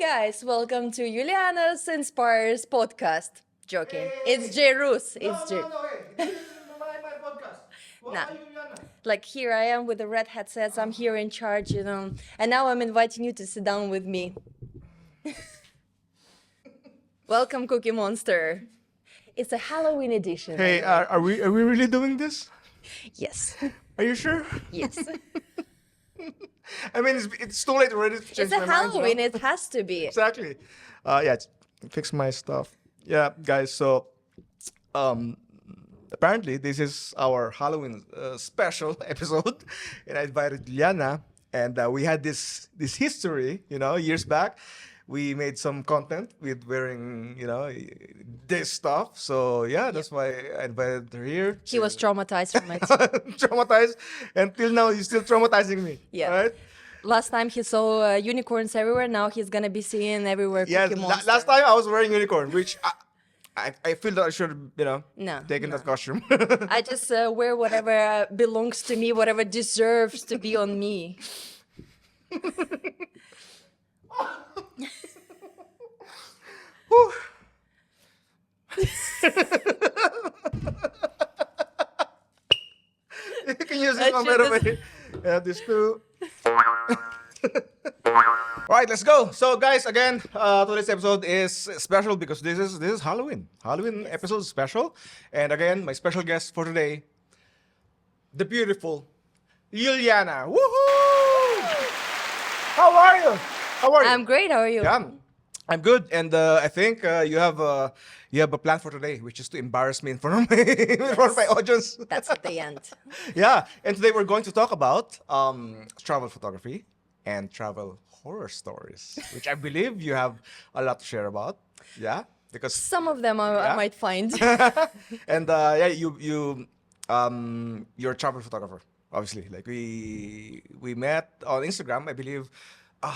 guys, welcome to Uliana's Inspires podcast. Joking. It's Jruzz. It's No, hey. This is my podcast. What Nah. are you, Uliana? Like here I am with the red headsets. I'm here in charge, and now I'm inviting you to sit down with me. Welcome, Cookie Monster. It's a Halloween edition. Hey, by are we really doing this? the way. Yes. Are you sure? Yes. I mean, it's too late already to change It's my a mind. Halloween. You know? It has to be. Exactly. Fix my stuff. Yeah, guys. So, apparently this is our Halloween special episode, and I invited Uliana, and we had this history, years back. We made some content with wearing, this stuff. So yeah, that's why I invited her here. He was traumatized from it. Traumatized. Until now, he's still traumatizing me. Yeah. Right? Last time he saw unicorns everywhere. Now he's gonna be seeing everywhere Yeah. Cookie Monster. Last time I was wearing unicorn, which I feel that I should, No, taken no. that costume. I just wear whatever belongs to me, whatever deserves to be on me. Whew. You can use this I one should better way. Yeah, this too. Alright, let's go. So guys, again, today's episode is special because this is Halloween. Halloween episode is special. And again, my special guest for today, the beautiful Uliana. Woohoo! How are you? How are you? I'm great. How are you? Yeah, I'm good, and I think you have a plan for today, which is to embarrass me in front of in front of my audience. That's at the end. Yeah, and today we're going to talk about travel photography and travel horror stories, which I believe you have a lot to share about. Yeah, because Some of them I Yeah. might find. and you're a travel photographer, obviously. Like we met on Instagram, I believe. I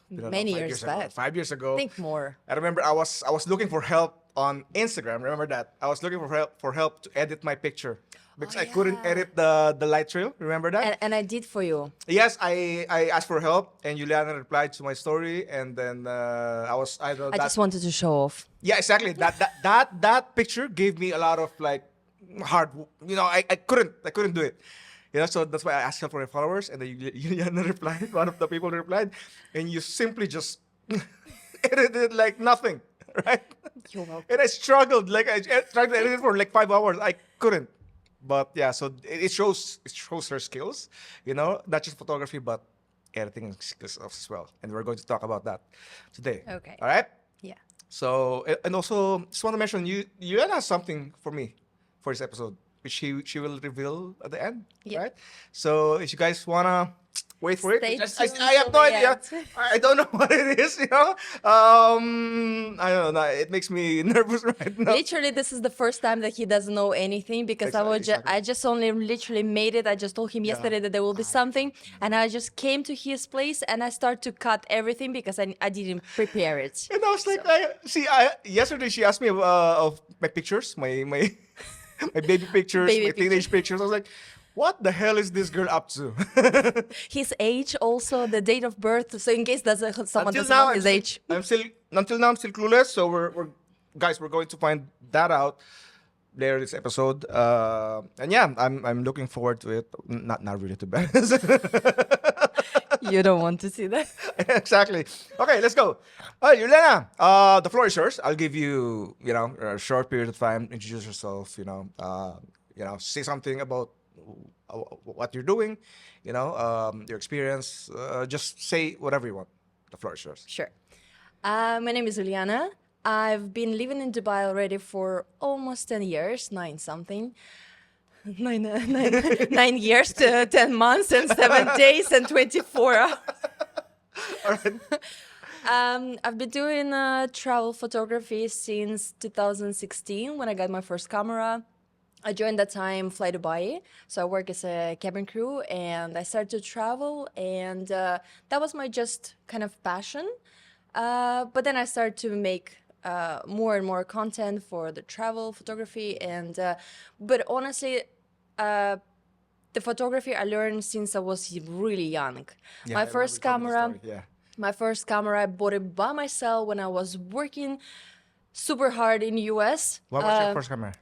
don't know, Many 5 years ago, back. 5 years ago. Think more. I remember I was looking for help on Instagram. Remember that? I was looking for help to edit my picture because I couldn't yeah. edit the light trail. Remember that? And I did for you. Yes, I asked for help, and Uliana replied to my story, and then I don't know, I just wanted to show off. yeah, exactly. That picture gave me a lot of like hard. I couldn't do it. So that's why I asked help for my followers, and then Uliana replied. One of the people replied, and you simply just edited like nothing, right? You're welcome. And I struggled, like I tried to edit it for like 5 hours. I couldn't. But yeah, so it shows her skills, not just photography, but editing skills as well. And we're going to talk about that today. Okay. All right. Yeah. So and also just want to mention you has something for me for this episode, which she will reveal at the end. Yeah. Right. So if you guys wanna wait for Stay it, tuned I have till no the idea. end. I don't know what it is. I don't know. It makes me nervous right now. Literally, this is the first time that he doesn't know anything because Exactly. I just only literally made it. I just told him yesterday that there will be something, and I just came to his place and I start to cut everything because I didn't prepare it. And I was like, yesterday she asked me of my pictures, my my baby pictures, Baby my teenage pictures. I was like, what the hell is this girl up to? His age, also the date of birth. So in case someone doesn't know his age. Until now I'm still clueless. So we're going to find that out later this episode. And yeah, I'm looking forward to it. Not really to be honest. You don't want to see that. Exactly. Okay, let's go. All right, Uliana, the floor is yours. I'll give you, a short period of time. Introduce yourself. Say something about what you're doing. Your experience. Just say whatever you want. The floor is yours. Sure. My name is Uliana. I've been living in Dubai already for almost 10 years, 9 something. 9 years, 10 months, and 7 days, and 24 hours. All right. I've been doing travel photography since 2016 when I got my first camera. I joined that time Fly Dubai, so I work as a cabin crew, and I started to travel, and that was my just kind of passion. But then I started to make more and more content for the travel photography, and but honestly, the photography I learned since I was really young. Yeah, I My remember first you told me the camera. story, Yeah. My first camera, I bought it by myself when I was working super hard in US. What was your first camera?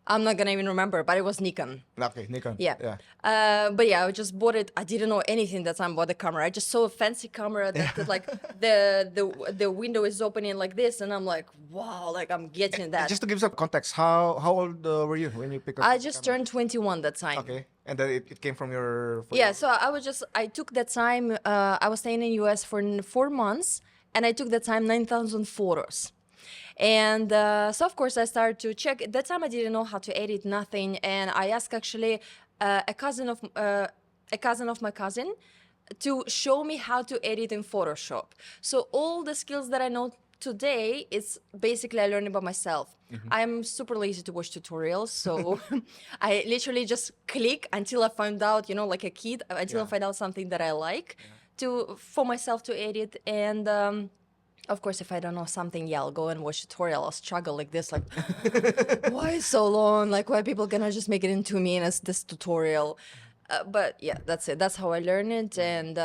I'm not gonna even remember, but it was Nikon. Okay, Nikon. Yeah. Yeah. But yeah, I just bought it. I didn't know anything that time about the camera. I just saw a fancy camera that like the window is opening like this, and I'm like, wow, like I'm getting that. Just to give some context, how old were you when you picked up I the just camera? turned 21 that time. Okay, and then it came from your. Yeah, so I took that time. I was staying in US for 4 months, and I took that time 9,000 photos. And so of course I started to check. At that time I didn't know how to edit nothing, and I asked actually a cousin of my cousin to show me how to edit in Photoshop. So all the skills that I know today is basically I learned by myself. I'm super lazy to watch tutorials, so I literally just click until I find out, like a kid, until I find out something that I like for myself to edit. And of course, if I don't know something, yeah, I'll go and watch tutorial. I'll struggle like this, like, why is so long? Like, why are people gonna just make it in 2 minutes, this tutorial? But yeah, that's it. That's how I learned it. And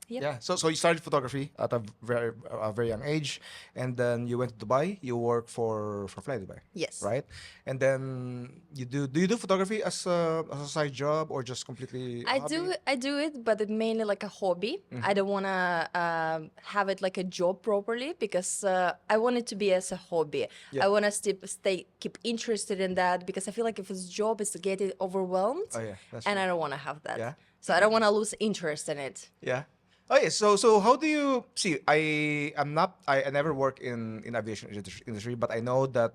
Yeah, so you started photography at a very young age, and then you went to Dubai. You work for Fly Dubai, yes. right? And then do you do photography as a side job or just completely a hobby? I do it, but it mainly like a hobby. I don't wanna have it like a job properly because I want it to be as a hobby. Yeah. I wanna keep interested in that because I feel like if it's a job, it's to get it overwhelmed, Oh yeah, that's and true. I don't wanna have that. Yeah. So I don't wanna lose interest in it. Yeah. Oh yeah. So how do you see? I never work in aviation industry, but I know that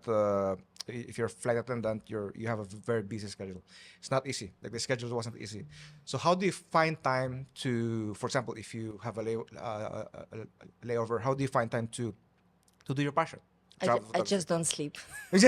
if you're a flight attendant, you have a very busy schedule. It's not easy. Like the schedule wasn't easy. So how do you find time to, for example, if you have a layover, how do you find time to do your passion? Travel I just don't sleep. That's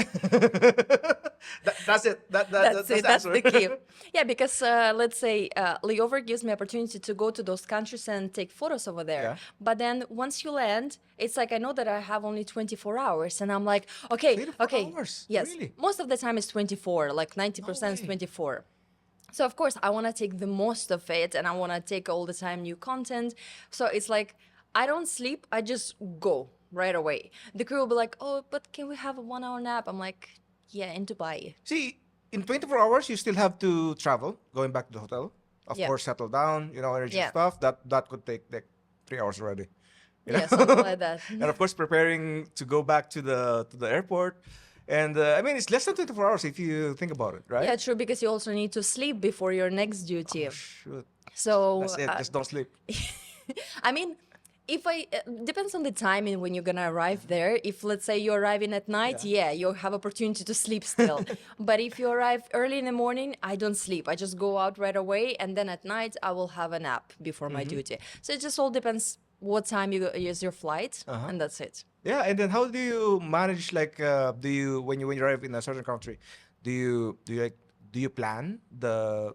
it. That's the it. That's answer. the key. Yeah, because let's say layover gives me opportunity to go to those countries and take photos over there. Yeah. But then once you land, it's like I know that I have only 24 hours, and I'm like, okay, 24 okay, hours? yes. Really? Most of the time it's 24, like 90% is way. 24. So of course I want to take the most of it, and I want to take all the time new content. So it's like I don't sleep. I just go right away. The crew will be like, oh, but can we have a 1 hour nap? I'm like, yeah, in Dubai. See, in 24 hours, you still have to travel, going back to the hotel. Of Yeah. course, settle down, energy Yeah. stuff. That could take like 3 hours already. Yeah, something like that. And of course, preparing to go back to the airport. And I mean, it's less than 24 hours if you think about it, right? Yeah, true, because you also need to sleep before your next duty. Shoot. So, That's it. Just don't sleep. I mean, if I depends on the timing when you're gonna arrive there. If let's say you're arriving at night, yeah, you have opportunity to sleep still. But if you arrive early in the morning, I don't sleep. I just go out right away, and then at night I will have a nap before my duty. So it just all depends what time you use your flight, and that's it. Yeah, and then how do you manage like when you arrive in a certain country, do you plan the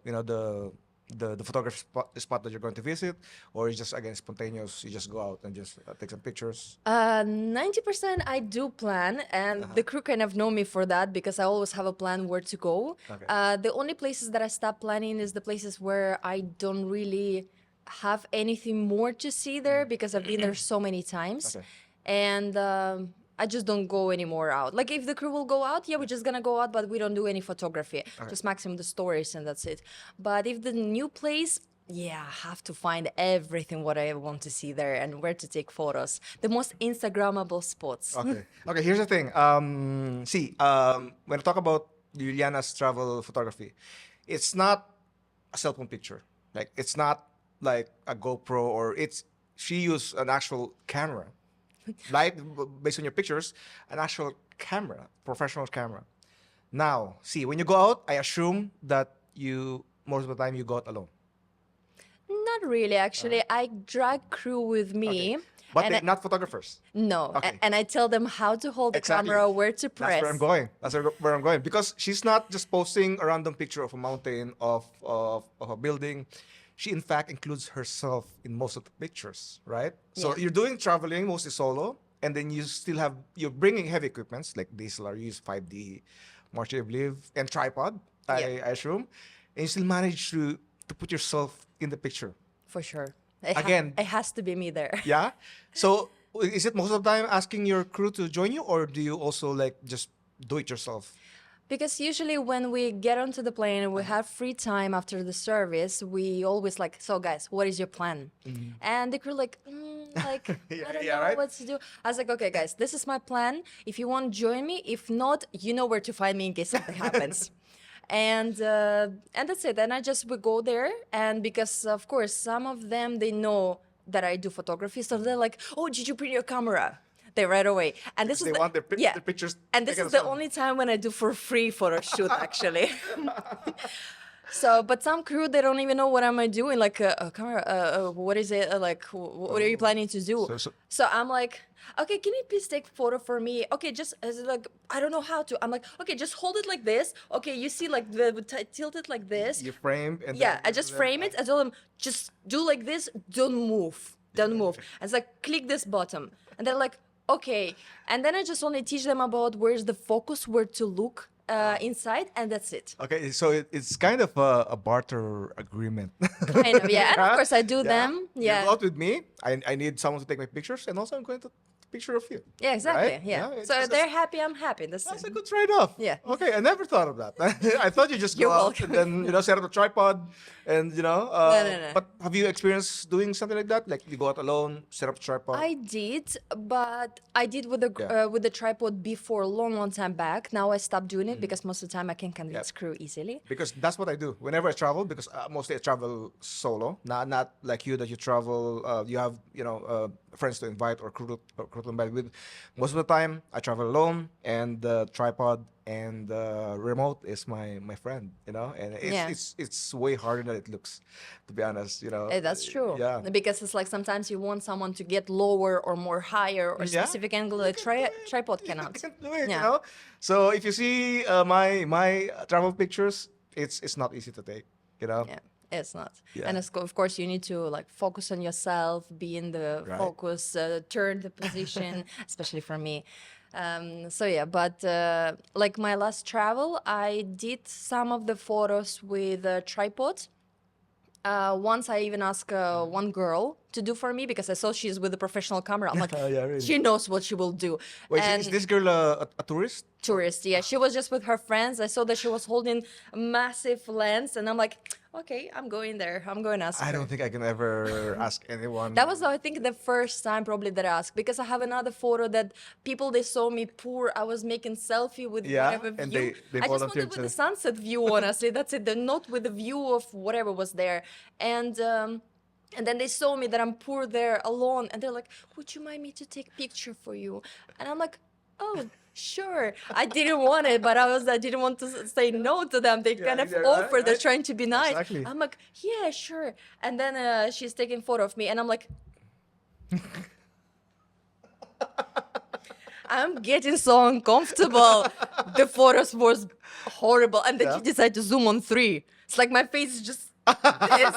photography spot that you're going to visit, or is just again spontaneous? You just go out and just take some pictures. 90% I do plan, and the crew kind of know me for that because I always have a plan where to go. Okay. The only places that I stop planning is the places where I don't really have anything more to see there because I've been there so many times. Okay. And I just don't go anymore out. Like if the crew will go out, yeah, we're just gonna go out, but we don't do any photography. Just maximum the stories and that's it. But if the new place, yeah, I have to find everything what I want to see there and where to take photos. The most Instagrammable spots. Okay. Okay. Here's the thing. When I talk about Uliana's travel photography, it's not a cell phone picture. Like it's not like a GoPro she used an actual camera, like based on your pictures, an actual camera, professional camera. Now, see, when you go out, I assume that most of the time you go out alone. Not really, actually. I drag crew with me. Okay. But and they're not photographers. No, Okay. and I tell them how to hold the Exactly. camera, where to press. That's where I'm going. Where I'm going. Because she's not just posting a random picture of a mountain, of a building. She, in fact, includes herself in most of the pictures, right? So Yeah. you're doing traveling, mostly solo, and then you're bringing heavy equipments like DSLR, you use 5D, March, I believe, and tripod, Yeah. I assume. And you still manage to put yourself in the picture. For sure. Again, It has to be me there. yeah. So is it most of the time asking your crew to join you, or do you also like just do it yourself? Because usually when we get onto the plane and we have free time after the service, we always like, so guys, what is your plan? And the crew like, like Yeah, I don't yeah, know right? what to do. I was like, okay, guys, this is my plan. If you want, join me. If not, you know where to find me in case something happens. And that's it. And I just would go there, and because of course some of them they know that I do photography, so they're like, oh, did you bring your camera? They right away. And this Because is they the, want their, yeah. their pictures And this taken is as the well. only time when I do for free photo shoot actually. So, but some crew they don't even know what am I doing. Like a camera, what is it? Like, what are you planning to do? So- so- So I'm like, okay, can you please take photo for me? Okay, just as like I don't know how to. I'm like, okay, just hold it like this. Okay, you see like the tilt it like this. You frame and Yeah, then, I just frame it. I told them just do like this. Don't move. Don't move. And it's like click this button, and they're like, okay. And then I just only teach them about where's the focus, where to look inside, and that's it. Okay, so it's kind of a barter agreement. Kind of, yeah. And of Huh? course I do Yeah. them. You Yeah. go out with me. I need someone to take my pictures, and also I'm going to take a picture of you. Yeah, exactly. Right? Yeah. it's So just- they're happy, I'm happy. That's a good trade-off. Yeah. Okay, I never thought of that. I thought you just You're go out welcome. and then set up a tripod, and No. But have you experienced doing something like that? Like you go out alone, set up a tripod. I did, but I did Yeah. with the tripod before a long, long time back. Now I stopped doing it because most of the time I can convince crew easily. Because that's what I do whenever I travel. Because mostly I travel solo, not like you that you travel. You have friends to invite or crew to invite with. Most of the time I travel alone, and the tripod and the remote is my friend. And Yeah. it's way harder than it looks, to be honest. That's true. Yeah. Because it's like sometimes you want someone to get lower or more higher or Yeah. specific angle. The tripod cannot. I can't do it, Yeah. So if you see my travel pictures, it's not easy to take, Yeah, it's not. Yeah. And of course, you need to like focus on yourself, be in the Right. focus, turn the position, especially for me. So yeah, but like my last travel, I did some of the photos with a tripod. Once I even asked one girl to do for me because I saw she's with a professional camera. I'm like, Oh, yeah, really? she knows what she will do. Wait, and is this girl a tourist? tourist, yeah, she was just with her friends. I saw that she was holding a massive lens, and I'm like, okay, I'm going there. I'm going to ask I her. don't think I can ever ask anyone. That was, I think, the first time probably that I asked, because I have another photo that people they saw me poor. I was making selfie with Yeah, whatever and view. they I just volunteered wanted with the to- sunset view. Honestly, that's it. They're not with the view of whatever was there, and then they saw me that I'm poor there alone, and they're like, "Would you mind me to take picture for you?" And I'm like, "Oh." Sure, I didn't want it, but I didn't want to say no to them. They kind of yeah, right, offer. They're right. trying to be nice. Exactly. I'm like, yeah, sure. And then she's taking photo of me, and I'm like, I'm getting so uncomfortable. The photos was horrible, and then Yeah. she decided to zoom on 3. It's like my face is just this.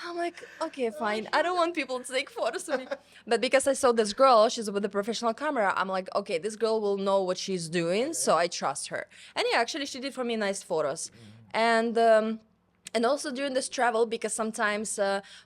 I'm like, okay, fine. I don't want people to take photos of me. But because I saw this girl, she's with a professional camera, I'm like, okay, this girl will know what she's doing, so I trust her. And yeah, actually, she did for me nice photos. And also during this travel, because sometimes,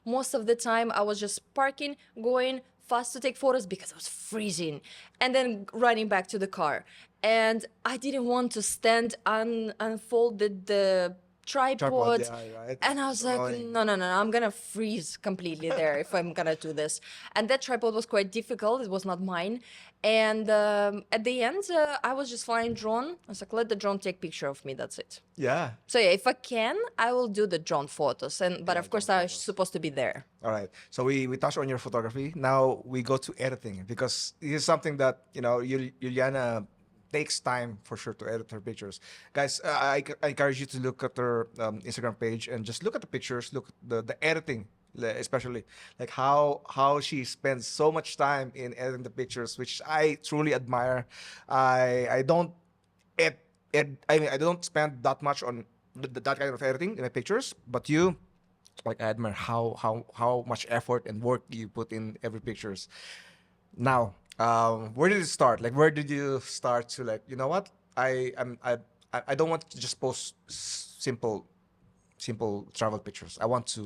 most of the time, I was just parking, going fast to take photos because I was freezing, and then running back to the car. And I didn't want to stand unfolded the tripod. yeah, right. And I was It's like, annoying. no, I'm gonna freeze completely there if I'm gonna do this. And that tripod was quite difficult. It was not mine. And at the end, I was just flying drone. I was like, let the drone take picture of me. That's it. Yeah. So yeah, if I can, I will do the drone photos. But of course, I'm supposed to be there. All right. So we touched on your photography. Now we go to editing, because this is something that Uliana takes time for sure to edit her pictures. Guys, I encourage you to look at her Instagram page and just look at the pictures, look at the editing, especially like how she spends so much time in editing the pictures, which I truly admire. I don't I don't spend that much on that kind of editing in my pictures, but I admire how much effort and work you put in every pictures. Now, where did it start? Like, where did you start to, like, you know what? I don't want to just post simple simple travel pictures. I want to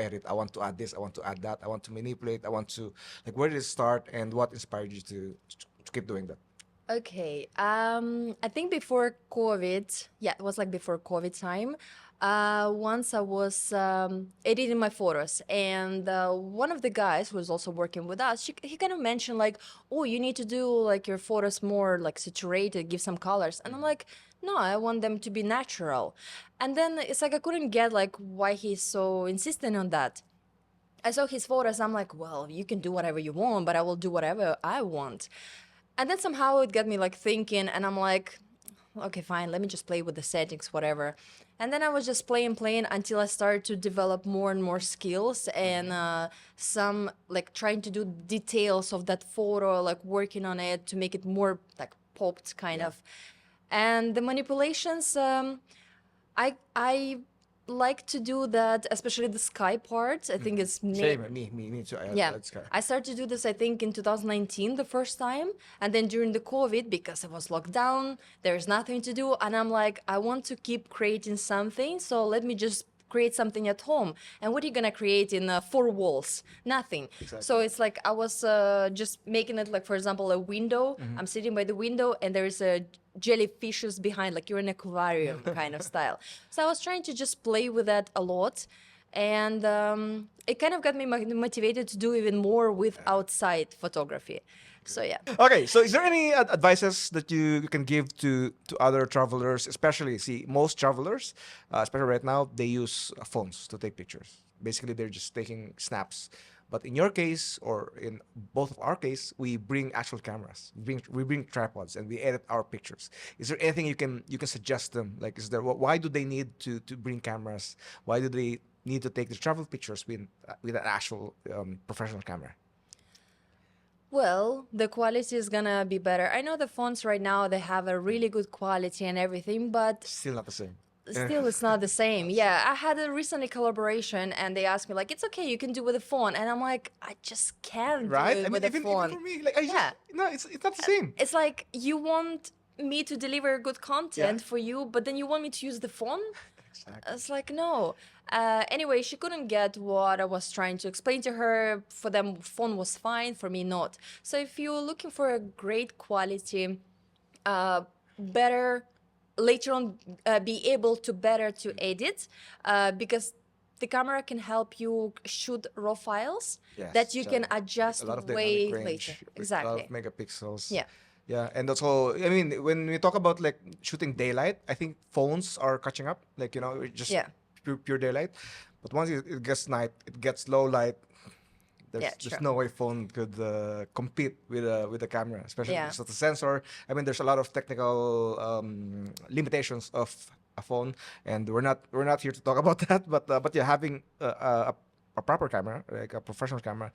edit. I want to add this. I want to add that. I want to manipulate. I want to like where did it start and what inspired you to keep doing that? Okay. I think before COVID, yeah, it was like before COVID time. Once I was editing my photos, and one of the guys who was also working with us, he kind of mentioned like, "Oh, you need to do like your photos more like saturated, give some colors." And I'm like, "No, I want them to be natural." And then it's like I couldn't get like why he's so insistent on that. I saw his photos. I'm like, well, you can do whatever you want, but I will do whatever I want. And then somehow it got me like thinking, and I'm like, okay, fine, let me just play with the settings, whatever. And then I was just playing until I started to develop more and more skills and some like trying to do details of that photo, like working on it to make it more like popped kind of. And the manipulations, I like to do that, especially the sky part. I think it's Same. Me too. yeah, That's kind I started to do this, I think, in 2019, the first time. And then during the COVID, because I was locked down, there's nothing to do. And I'm like, I want to keep creating something. So let me just create something at home. And what are you going to create in four walls? Nothing. So it's like I was just making it like, for example, a window. I'm sitting by the window and there is a jellyfishes behind, like you're in an aquarium kind of style. So I was trying to just play with that a lot. And it kind of got me motivated to do even more with outside photography. So yeah. Okay, so is there any advices that you can give to other travelers, especially see most travelers, especially right now, they use phones to take pictures. Basically, they're just taking snaps. But in your case, or in both of our case, we bring actual cameras. We bring tripods and we edit our pictures. Is there anything you can suggest them? Like, is there why do they need to bring cameras? Why do they need to take the travel pictures with an actual professional camera? Well, the quality is gonna be better. I know the phones right now, they have a really good quality and everything, but Still not the same. still it's not the same. Yeah, I had a recently collaboration and they asked me like, it's okay, you can do with a phone. And I'm like, I just can't Right? do I it mean, with a even phone. for me, like I Yeah. just no, it's not the same. It's like you want me to deliver good content for you, but then you want me to use the phone? Exactly. It's like, no. Anyway, she couldn't get what I was trying to explain to her. For them, phone was fine. For me, not. So if you're looking for a great quality, better later on, be able to better to edit, because the camera can help you shoot raw files that you can adjust a lot of way dynamic later. range, with a lot Exactly. of megapixels. Yeah. Yeah, and also, I mean, when we talk about like shooting daylight, I think phones are catching up. Like just Yeah. pure daylight. But once it gets night, it gets low light. There's true. no way phone could compete with the camera, especially Yeah. because of the sensor. I mean, there's a lot of technical limitations of a phone, and we're not here to talk about that. But yeah, having a proper camera, like a professional camera,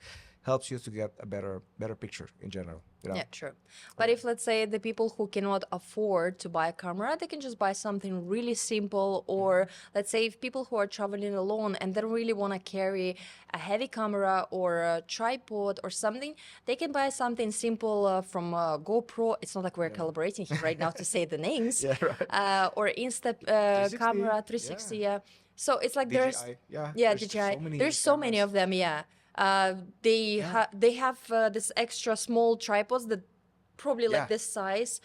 helps you to get a better picture in general. Yeah, true. But if let's say the people who cannot afford to buy a camera, they can just buy something really simple. Or let's say if people who are traveling alone and they don't really want to carry a heavy camera or a tripod or something, they can buy something simple from GoPro. It's not like we're collaborating here right now to say the names. Yeah, right. Or Insta 360, camera 360. Yeah. So it's like there's DJI, yeah. yeah, There's DJI. so many There's so many cameras. of them. Yeah. They have this extra small tripods that probably Yeah. like this size.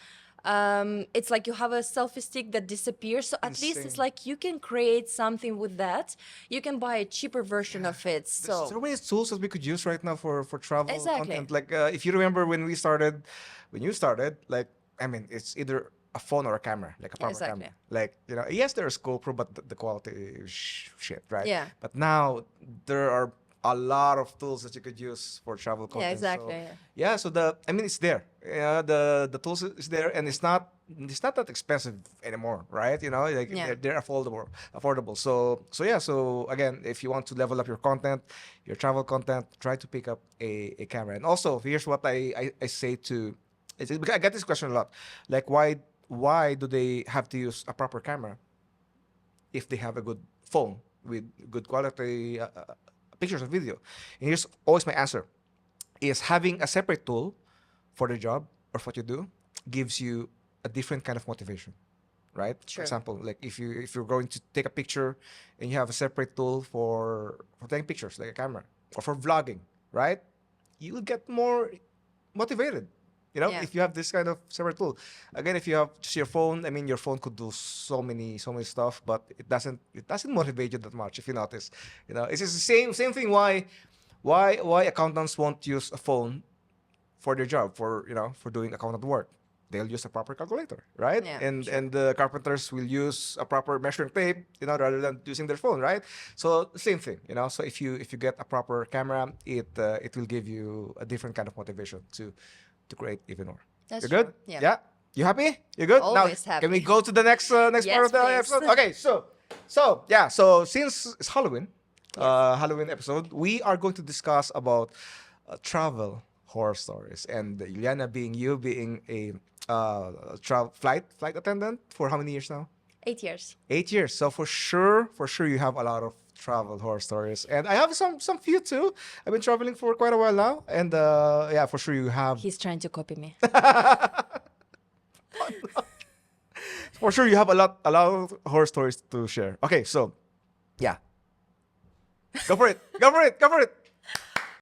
It's like you have a selfie stick that disappears. So at least it's Insane. like you can create something with that. You can buy a cheaper version of it. There's So so many tools that we could use right now for travel Exactly. content. Like if you remember when you started, like I mean, it's either a phone or a camera, like a proper exactly. camera. Like yes, there's GoPro, but the quality is shit, right? Yeah. But now there are a lot of tools that you could use for travel content. Yeah, exactly. So, Yeah. so I mean, it's there. Yeah, the tools is there, and it's not that expensive anymore, right? Like Yeah. they're affordable. So again, if you want to level up your content, your travel content, try to pick up a camera. And also, here's what I say to, because I get this question a lot, like why do they have to use a proper camera if they have a good phone with good quality pictures and video? And here's always my answer: is having a separate tool for the job or for what you do gives you a different kind of motivation, right? For True. example, like if you're going to take a picture and you have a separate tool for taking pictures, like a camera, or for vlogging, right? You will get more motivated. Yeah. If you have this kind of separate tool. Again, if you have just your phone, I mean, your phone could do so many stuff, but it doesn't motivate you that much. If you notice, it's just the same thing. Why accountants won't use a phone for their job, for doing accountant work? They'll use a proper calculator, right? Yeah, and sure. and the carpenters will use a proper measuring tape, rather than using their phone, right? So same thing, so if you get a proper camera, it will give you a different kind of motivation to create even more. That's You're good? true. Yeah. Yeah. You happy? You good? Always Now, can we happy. go to the next part Yes, of the please. episode? Okay, so yeah, so since it's Halloween, Halloween episode, we are going to discuss about travel horror stories, and Uliana being a travel flight attendant for how many years now? 8 years. 8 years. So for sure, you have a lot of travel horror stories, and I have some few too. I've been traveling for quite a while now, and yeah, for sure you have. He's trying to copy me. For sure, you have a lot of horror stories to share. Okay, so yeah, go for it, go for it, go for it.